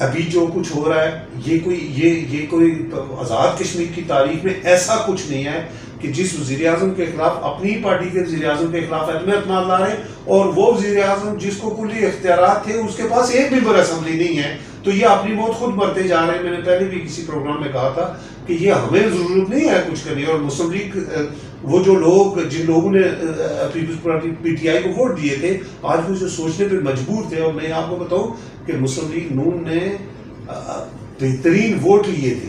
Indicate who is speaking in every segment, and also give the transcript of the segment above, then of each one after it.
Speaker 1: ابھی جو کچھ ہو رہا ہے یہ کوئی آزاد کشمیر کی تاریخ میں ایسا کچھ نہیں ہے کہ جس وزیر اعظم کے خلاف اپنی پارٹی کے وزیر اعظم کے خلاف عدم اعتماد لا رہے ہیں اور وہ وزیر اعظم جس کو کلی اختیارات تھے اس کے پاس ایک ممبر اسمبلی نہیں ہے تو یہ اپنی موت خود مرتے جا رہے ہیں. میں نے پہلے بھی کسی پروگرام میں کہا تھا کہ یہ ہمیں ضرورت نہیں ہے کچھ کرنے. اور مسلم لیگ وہ جو لوگ جن لوگوں نے پیپلز پارٹی پی ٹی آئی کو ووٹ دیے تھے آج وہ جو سوچنے پہ مجبور تھے. اور میں آپ کو بتاؤں کہ مسلم لیگ نون نے بہترین ووٹ لیے تھے,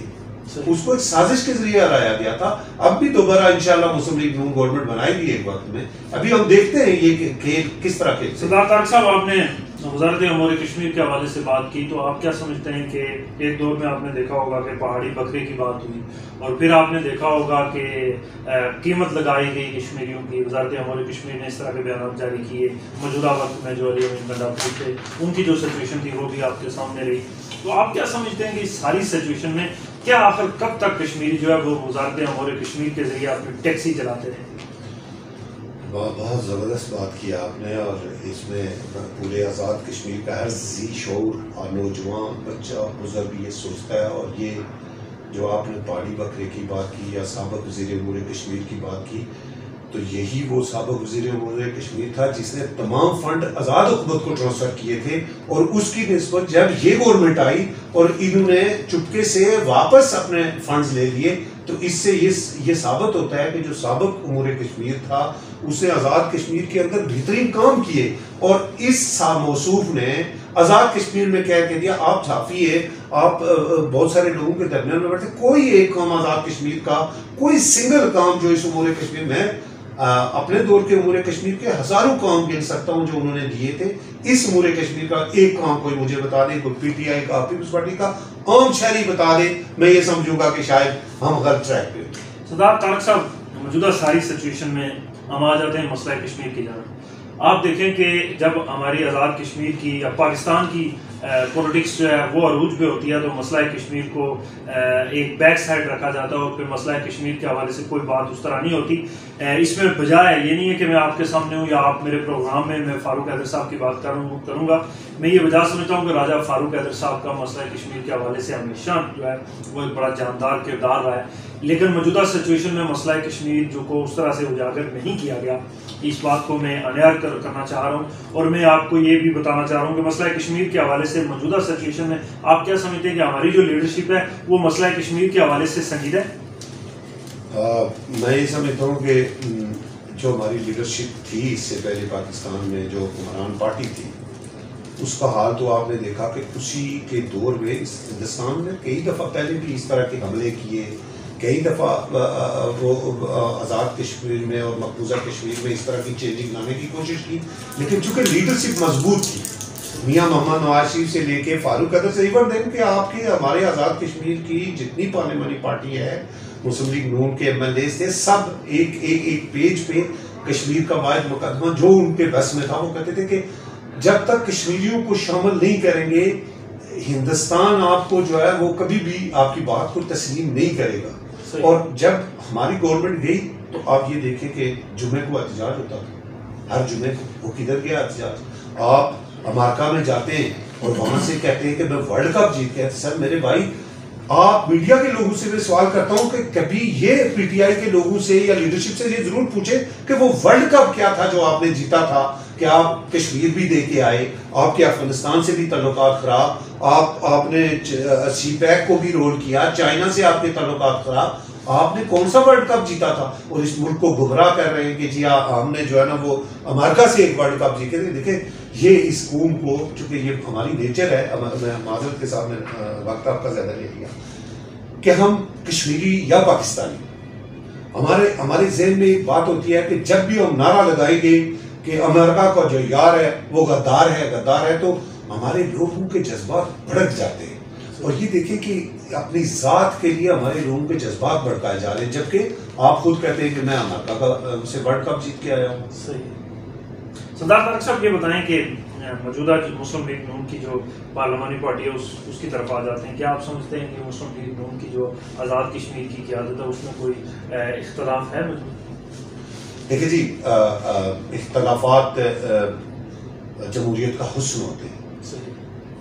Speaker 1: اس کو ایک سازش کے ذریعے ہرایا گیا تھا. اب بھی دوبارہ انشاءاللہ مسلم لیگ نون گورنمنٹ بنائے گی ایک وقت میں. ابھی ہم دیکھتے ہیں یہ کھیل کس طرح کھیلتے ہیں.
Speaker 2: سردار طارق صاحب, آپ نے وزارت امور کشمیر کے حوالے سے بات کی تو آپ کیا سمجھتے ہیں کہ ایک دور میں آپ نے دیکھا ہوگا کہ پہاڑی بکرے کی بات ہوئی اور پھر آپ نے دیکھا ہوگا کہ قیمت لگائی گئی کشمیریوں کی, وزارت امور کشمیر نے اس طرح کے بیانات جاری کیے. موجودہ وقت میں جو علی امین گنڈافی تھے ان کی جو سچویشن تھی وہ بھی آپ کے سامنے رہی. تو آپ کیا سمجھتے ہیں کہ اس ساری سچویشن میں کیا آخر کب تک کشمیری جو ہے وہ وزارت امور کشمیر کے ذریعے اپنی ٹیکسی چلاتے رہیں؟
Speaker 1: بہت زبردست بات کی آپ نے, اور اس میں پورے آزاد کشمیر کا ہر ذی شعور اور نوجوان بچہ اور بزرگ یہ سوچتا ہے. اور یہ جو آپ نے پہاڑی بکرے کی بات کی یا سابق وزیر امور کشمیر کی بات کی, تو یہی وہ سابق وزیر امور کشمیر تھا جس نے تمام فنڈ آزاد حکومت کو ٹرانسفر کیے تھے. اور اس کی نسبت جب یہ گورنمنٹ آئی اور انہوں نے چپکے سے واپس اپنے فنڈز لے لیے, تو اس سے یہ ثابت ہوتا ہے کہ جو سابق امور کشمیر تھا اس نے آزاد کشمیر کے اندر بہترین کام کیے. اور اس موصوف نے آزاد کشمیر میں کہہ کے دیا آپ صحافی ہے, آپ بہت سارے لوگوں کے درمیان میں بیٹھے, کوئی ایک کام آزاد کشمیر کا, کوئی سنگل کام جو اس امور کشمیر میں اپنے دور کے امور کشمیر کے ہزاروں کام گن سکتا ہوں جو انہوں نے دیے تھے, اس امور کشمیر کا ایک کام کوئی مجھے بتا دے, کوئی پی ٹی آئی کا, پیپلز پارٹی کا عام شہری بتا دے, میں یہ سمجھوں گا کہ شاید ہم غلط ٹریک پہ.
Speaker 2: سردار طارق صاحب, موجودہ ساری سچویشن میں ہم آ جاتے ہیں مسئلہ کشمیر کی جانب. آپ دیکھیں کہ جب ہماری آزاد کشمیر کی یا پاکستان کی پولیٹکس جو ہے وہ عروج پہ ہوتی ہے تو مسئلہ کشمیر کو ایک بیک سائڈ رکھا جاتا ہے اور پھر مسئلہ کشمیر کے حوالے سے کوئی بات اس طرح نہیں ہوتی. اس میں بجائے یہ نہیں ہے کہ میں آپ کے سامنے ہوں یا آپ میرے پروگرام میں فاروق حیدر صاحب کی بات کروں گا, میں یہ وجہ سمجھتا ہوں کہ راجہ فاروق حیدر صاحب کا مسئلہ کشمیر کے حوالے سے ہمیشہ جو ہے وہ ایک بڑا جاندار کردار رہا ہے. لیکن موجودہ سچویشن میں مسئلہ کشمیر جو کو اس طرح سے اجاگر نہیں کیا گیا, اس بات کو میں انیار کرنا چاہ رہا ہوں. اور میں آپ کو یہ بھی بتانا چاہ رہا ہوں کہ مسئلہ کشمیر کے حوالے سے موجودہ سچویشن میں آپ کیا سمجھتے ہیں کہ ہماری جو لیڈرشپ ہے وہ مسئلہ کشمیر کے حوالے سے سنجیدہ ہے؟
Speaker 1: میں یہ سمجھتا ہوں کہ جو ہماری لیڈرشپ تھی اس سے پہلے پاکستان میں جو حکمران پارٹی تھی, اس کا حال تو آپ نے دیکھا کہ اسی کے دور میں اس ہندوستان میں کئی دفعہ پہلے بھی اس طرح کے حملے کیے, کئی دفعہ وہ آزاد کشمیر میں اور مقبوضہ کشمیر میں اس طرح کی چینجنگ لانے کی کوشش کی. لیکن چونکہ لیڈرشپ مضبوط تھی, میاں محمد نواز شریف سے لے کے فاروق حیدر سے ایون دن کہ آپ کی ہمارے آزاد کشمیر کی جتنی پارلیمانی پارٹی ہے, مسلم لیگ نون کے ایم ایل اے تھے, سب ایک پیج پہ کشمیر کا واحد مقدمہ جو ان کے بس میں تھا وہ کہتے تھے کہ جب تک کشمیریوں کو شامل نہیں کریں گے ہندوستان آپ کو جو ہے وہ کبھی بھی آپ کی بات کو تسلیم نہیں کرے گا. اور جب ہماری گورنمنٹ گئی تو آپ یہ دیکھیں کہ جمعے کو احتجاج ہوتا تھا, ہر جمعے کو. وہ کدھر گیا احتجاج؟ آپ امریکہ میں جاتے ہیں اور وہاں سے کہتے ہیں کہ میں ورلڈ کپ جیت گیا. سر میرے بھائی, آپ میڈیا کے لوگوں سے میں سوال کرتا ہوں کہ کبھی یہ پی ٹی آئی کے لوگوں سے یا لیڈرشپ سے یہ ضرور پوچھیں کہ وہ ورلڈ کپ کیا تھا جو آپ نے جیتا تھا, کہ آپ کشمیر بھی دے کے آئے, آپ کے افغانستان سے بھی تعلقات خراب, آپ نے سی پیک کو بھی رول کیا, چائنا سے آپ کے تعلقات خراب, آپ نے کون سا ورلڈ کپ جیتا تھا؟ اور اس ملک کو گمراہ کر رہے ہیں کہ جی ہم نے جو ہے نا وہ امریکہ سے ایک ورلڈ کپ جیتے تھے. دیکھیں یہ اس قوم کو, چونکہ یہ ہماری نیچر ہے, میں معذرت کے ساتھ میں وقت آپ کا زیادہ لے لیا, کہ ہم کشمیری یا پاکستانی, ہمارے ذہن میں ایک بات ہوتی ہے کہ جب بھی ہم نعرہ لگائیں گے کہ امریکہ کا جو یار ہے وہ غدار ہے, تو ہمارے لوگوں کے جذبات بھڑک جاتے ہیں. اور یہ دیکھیں کہ اپنی ذات کے لیے ہمارے لوگوں کے جذبات بھڑکائے جا رہے ہیں, جبکہ آپ خود کہتے ہیں کہ میں امریکہ سے ورلڈ کپ جیت کے آیا ہوں.
Speaker 2: صحیح. سردار طارق صاحب یہ بتائیں کہ موجودہ مسلم لیگ نون کی جو پارلیمانی پارٹی ہے اس کی طرف آ جاتے ہیں, کیا آپ سمجھتے ہیں کہ مسلم لیگ نون کی جو آزاد کشمیر کی قیادت ہے اس میں کوئی اختلاف ہے موجود؟
Speaker 1: دیکھیں جی, اختلافات جمہوریت کا حسن ہوتے ہیں,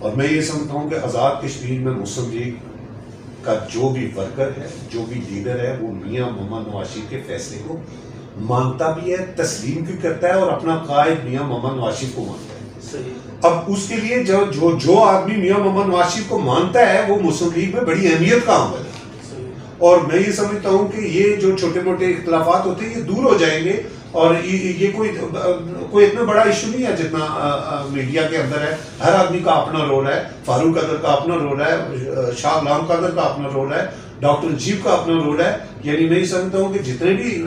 Speaker 1: اور میں یہ سمجھتا ہوں کہ آزاد کشمیر میں مسلم لیگ کا جو بھی ورکر ہے، جو بھی لیڈر ہے، وہ میاں محمد نواز شریف کے فیصلے کو مانتا بھی ہے، تسلیم بھی کرتا ہے اور اپنا قائد میاں محمد نواز شریف کو مانتا ہے۔ اب اس کے لیے جو آدمی میاں محمد نواز شریف کو مانتا ہے وہ مسلم لیگ میں بڑی اہمیت کا عمل ہے، اور میں یہ سمجھتا ہوں کہ یہ جو چھوٹے موٹے اختلافات ہوتے ہیں یہ دور ہو جائیں گے، اور یہ کوئی اتنا بڑا ایشو نہیں ہے جتنا میڈیا کے اندر ہے۔ ہر آدمی کا اپنا رول ہے، فاروق قادر کا اپنا رول ہے، شاہ غلام قادر کا اپنا رول ہے، ڈاکٹر نجیب کا اپنا رول ہے، یعنی میں یہ سمجھتا ہوں کہ جتنے بھی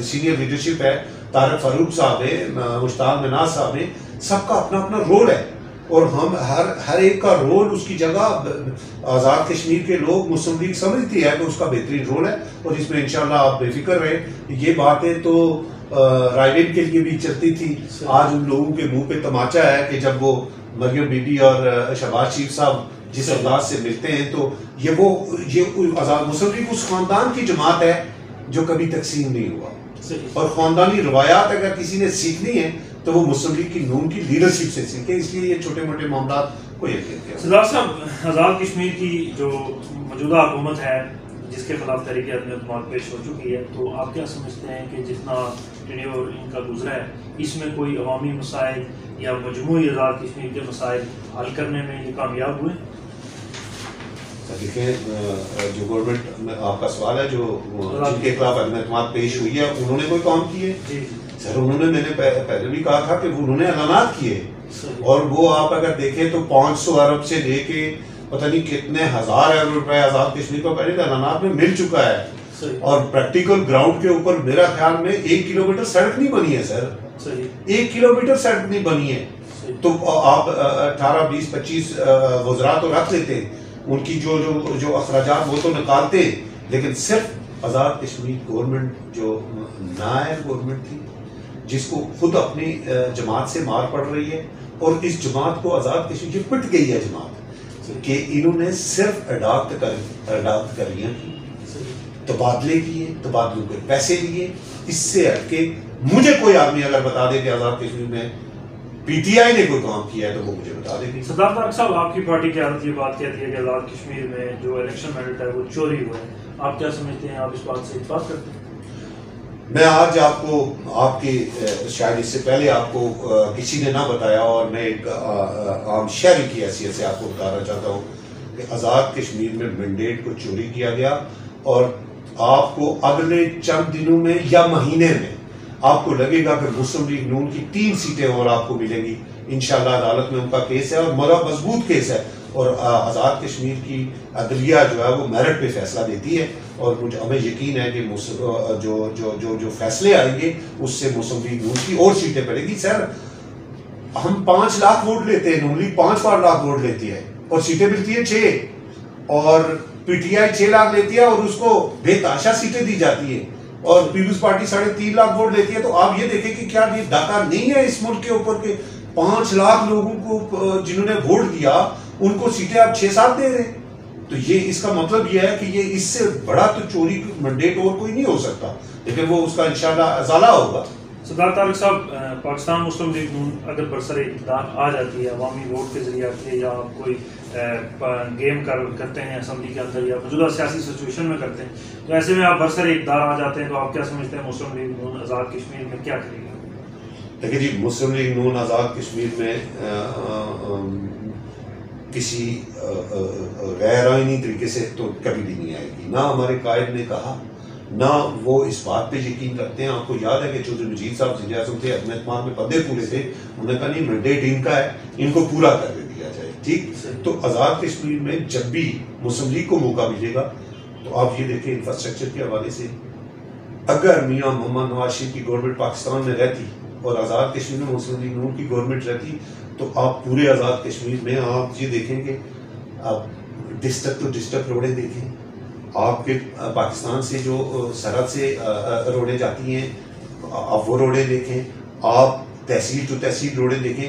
Speaker 1: سینئر لیڈرشپ ہے، طارق فاروق صاحب ہیں، مشتاق مناز صاحب ہیں، سب کا اپنا اپنا رول ہے، اور ہم ہر ایک کا رول اس کی جگہ آزاد کشمیر کے لوگ مسلم لیگ سمجھتی ہے کہ اس کا بہترین رول ہے، اور اس میں انشاءاللہ آپ بے فکر رہے۔ یہ باتیں تو رائے کے لیے بھی چلتی تھی، آج ان لوگوں کے منہ پہ تماچا ہے کہ جب وہ مریم بی بی اور شہباز شریف صاحب جس انداز سے ملتے ہیں تو یہ آزاد مسلم لیگ اس خاندان کی جماعت ہے جو کبھی تقسیم نہیں ہوا، اور خاندانی روایات اگر کسی نے سیکھنی ہے تو وہ مسلم لیگ کی نون کی لیڈرشپ سے سیکھیں، اس لیے یہ چھوٹے موٹے معاملات کو یقین کیا۔
Speaker 2: سردار صاحب، آزاد کشمیر کی جو موجودہ حکومت ہے جس کے خلاف تحریک عدم اعتماد پیش ہو چکی ہے، تو آپ کیا سمجھتے ہیں کہ جتنا ٹینیور ان کا گزرا ہے اس میں کوئی عوامی مسائل یا مجموعی آزاد کشمیر کے مسائل حل کرنے میں یہ کامیاب ہوئے؟
Speaker 1: دیکھیں، جو گورنمنٹ میں آپ کا سوال ہے جو جن کے خلاف عدم اعتماد پیش ہوئی ہے انہوں نے کوئی کام کیے؟ سر انہوں نے، میں نے پہلے بھی کہا تھا کہ انہوں نے اعلانات کیے، اور وہ آپ اگر دیکھیں تو 500 ارب سے لے کے پتہ نہیں کتنے ہزار ارب روپے آزاد کشمیر کو پہلے اعلانات میں مل چکا ہے، اور پریکٹیکل گراؤنڈ کے اوپر میرا خیال میں 1 کلومیٹر سڑک نہیں بنی ہے سر، 1 کلومیٹر سڑک نہیں بنی ہے، تو آپ 18 20 25 وزراء تو رکھ لیتے ہیں، ان کی جو اخراجات وہ تو نکالتے، لیکن صرف آزاد کشمیر گورنمنٹ جو نائب گورنمنٹ تھی جس کو خود اپنی جماعت سے مار پڑ رہی ہے، اور اس جماعت کو آزاد کشمیر کی پٹ گئی ہے جماعت کہ انہوں نے صرف اڈاپٹ کر لیا، تبادلے کیے، تبادلوں کے پیسے لیے، اس سے ہٹ کے مجھے کوئی آدمی اگر بتا دے کہ آزاد کشمیر میں پی ٹی آئی نے کوئی کام کیا ہے تو وہ مجھے بتا دے گی۔
Speaker 2: سردار طارق صاحب، آپ کی پارٹی کی عادت یہ بات کہتی ہے کہ آزاد کشمیر میں جو الیکشن مینڈیٹ ہے وہ چوری ہوا ہے، آپ کیا سمجھتے ہیں؟ آپ اس بات سے اتفاق کرتے ہیں؟
Speaker 1: میں آج آپ کو، آپ کی شاید اس سے پہلے آپ کو کسی نے نہ بتایا، اور میں ایک عام شہری کی حیثیت سے آپ کو بتانا چاہتا ہوں کہ آزاد کشمیر میں مینڈیٹ کو چوری کیا گیا، اور آپ کو اگلے چند دنوں میں یا مہینے میں آپ کو لگے گا کہ مسلم لیگ نون کی 3 سیٹیں اور آپ کو ملیں گی انشاءاللہ۔ عدالت میں ان کا کیس ہے اور مضبوط کیس ہے، اور آزاد کشمیر کی عدلیہ جو ہے وہ میرٹ پہ فیصلہ دیتی ہے، اور ہمیں یقین ہے کہ جو فیصلے آئیں گے اس سے مسلم لیگ نون کی اور سیٹیں پڑے گی۔ سر ہم 5 لاکھ ووٹ لیتے ہیں، نون لیگ 5 لاکھ ووٹ لیتی ہے اور سیٹیں ملتی ہیں 6، اور پی ٹی آئی 6 لاکھ لیتی ہے اور اس کو بے تحاشا سیٹیں دی جاتی ہیں، اور پیپلز پارٹی 3.5 لاکھ ووٹ لیتی ہے۔ تو آپ یہ دیکھیں کہ کیا یہ ڈاکہ نہیں ہے اس ملک کے اوپر کہ 5 لاکھ لوگوں کو جنہوں نے ووٹ دیا ان کو سیٹیں آپ 6-7 دے رہے ہیں؟ تو یہ اس کا مطلب یہ ہے کہ یہ اس سے بڑا تو چوری مینڈیٹ اور کوئی نہیں ہو سکتا، لیکن وہ اس کا انشاءاللہ ازالہ ہوگا۔
Speaker 2: سردار طارق صاحب، پاکستان مسلم لیگ نون اگر برسر اقتدار آ جاتی ہے عوامی ووٹ کے ذریعے آتی ہے، یا آپ کوئی گیم کرتے ہیں اسمبلی کے اندر یا موجودہ سیاسی سچویشن میں کرتے ہیں، تو ایسے میں آپ برسر اقتدار آ جاتے ہیں، تو آپ کیا سمجھتے ہیں مسلم لیگ نون آزاد کشمیر میں کیا کرے گا؟
Speaker 1: دیکھیں جی، مسلم لیگ نون آزاد کشمیر میں کسی غیر آئینی طریقے سے تو کبھی بھی نہیں آئے گی، نہ ہمارے قائد نے کہا، نہ وہ اس بات پہ یقین رکھتے ہیں۔ آپ کو یاد ہے کہ چودھری مجید صاحب وزیر اعظم تھے، عدم اعتماد میں پدے پورے تھے، انہوں نے کہا نہیں مینڈیٹ ان کا ہے، ان کو پورا کر دیا جائے، ٹھیک۔ تو آزاد کشمیر میں جب بھی مسلم لیگ کو موقع ملے گا تو آپ یہ دیکھیں انفراسٹرکچر کے حوالے سے، اگر میاں محمد نواز شریف کی گورنمنٹ پاکستان میں رہتی اور آزاد کشمیر میں مسلم لیگ نون کی گورنمنٹ رہتی تو آپ پورے آزاد کشمیر میں آپ یہ دیکھیں کہ آپ ڈسٹرکٹ ٹو ڈسٹرکٹ روڈیں دیکھیں، آپ کے پاکستان سے جو سرحد سے روڈیں جاتی ہیں آپ وہ روڈیں دیکھیں، آپ تحصیل ٹو تحصیل روڈیں دیکھیں۔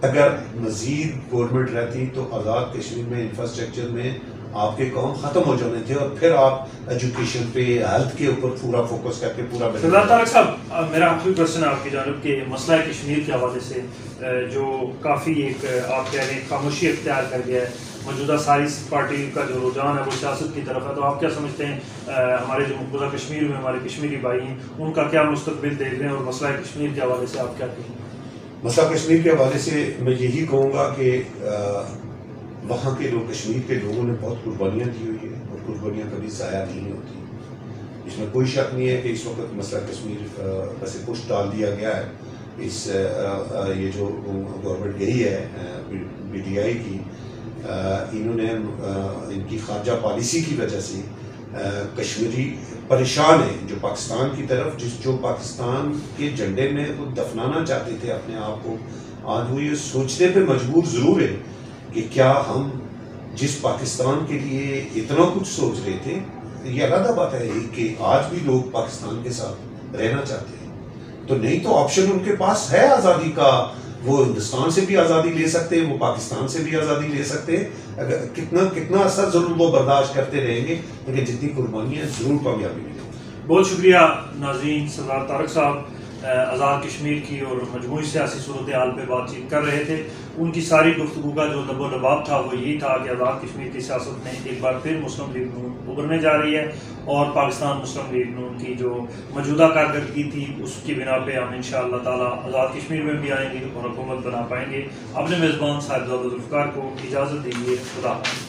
Speaker 1: اگر مزید گورنمنٹ رہتی تو آزاد کشمیر میں انفراسٹرکچر میں آپ کے کام ختم ہو جانے تھے اور پھر آپ ایجوکیشن پہ ہیلتھ کے اوپر پورا فوکس کر کے پورا
Speaker 2: سردار طارق صاحب میرا آخری کوشچن ہے آپ کی جانب کہ مسئلہ کشمیر کے حوالے سے جو کافی ایک آپ کہہ رہے ہیں خاموشی اختیار کر گیا ہے موجودہ ساری پارٹی کا جو رجحان ہے وہ سیاست کی طرف ہے، تو آپ کیا سمجھتے ہیں ہمارے جو مقبوضہ کشمیر میں ہمارے کشمیری بھائی ہیں ان کا کیا مستقبل دیکھ رہے ہیں، اور مسئلہ کشمیر کے حوالے سے آپ کیا کہیں گے؟
Speaker 1: مسئلہ کشمیر کے حوالے سے میں یہی کہوں گا کہ وہاں کے لوگ کشمیر کے لوگوں نے بہت قربانیاں دی ہوئی ہیں اور قربانیاں کبھی ضائع نہیں ہوتی، اس میں کوئی شک نہیں ہے کہ اس وقت مسئلہ کشمیر بس پش ڈال دیا گیا ہے۔ اس یہ جو گورنمنٹ گئی ہے پی ٹی آئی کی، انہوں نے ان کی خارجہ پالیسی کی وجہ سے کشمیری پریشان ہیں جو پاکستان کی طرف، جو پاکستان کے جھنڈے میں وہ دفنانا چاہتے تھے اپنے آپ کو، آج وہ یہ سوچنے پہ مجبور ضرور ہے کہ کیا ہم جس پاکستان کے لیے اتنا کچھ سوچ رہے تھے، یہ علیحدہ بات ہے کہ آج بھی لوگ پاکستان کے ساتھ رہنا چاہتے ہیں، تو نہیں تو آپشن ان کے پاس ہے آزادی کا، وہ ہندوستان سے بھی آزادی لے سکتے ہیں، وہ پاکستان سے بھی آزادی لے سکتے ہیں، اگر کتنا اثر ظلم وہ برداشت کرتے رہیں گے، لیکن جتنی قربانیاں ضرور کامیابی ملے گی۔
Speaker 2: بہت شکریہ ناظرین، سردار طارق صاحب آزاد کشمیر کی اور مجموعی سیاسی صورتحال پہ بات چیت کر رہے تھے۔ ان کی ساری گفتگو کا جو لب و لباب تھا وہ یہی تھا کہ آزاد کشمیر کی سیاست میں ایک بار پھر مسلم لیگ نون ابھرنے جا رہی ہے، اور پاکستان مسلم لیگ نون کی جو موجودہ کارکردگی تھی اس کی بنا پہ ہم انشاءاللہ تعالی آزاد کشمیر میں بھی آئیں گے اور حکومت بنا پائیں گے۔ اپنے میزبان صاحبزادہ ذوالفقار کو اجازت دیجیے، خدا حافظ۔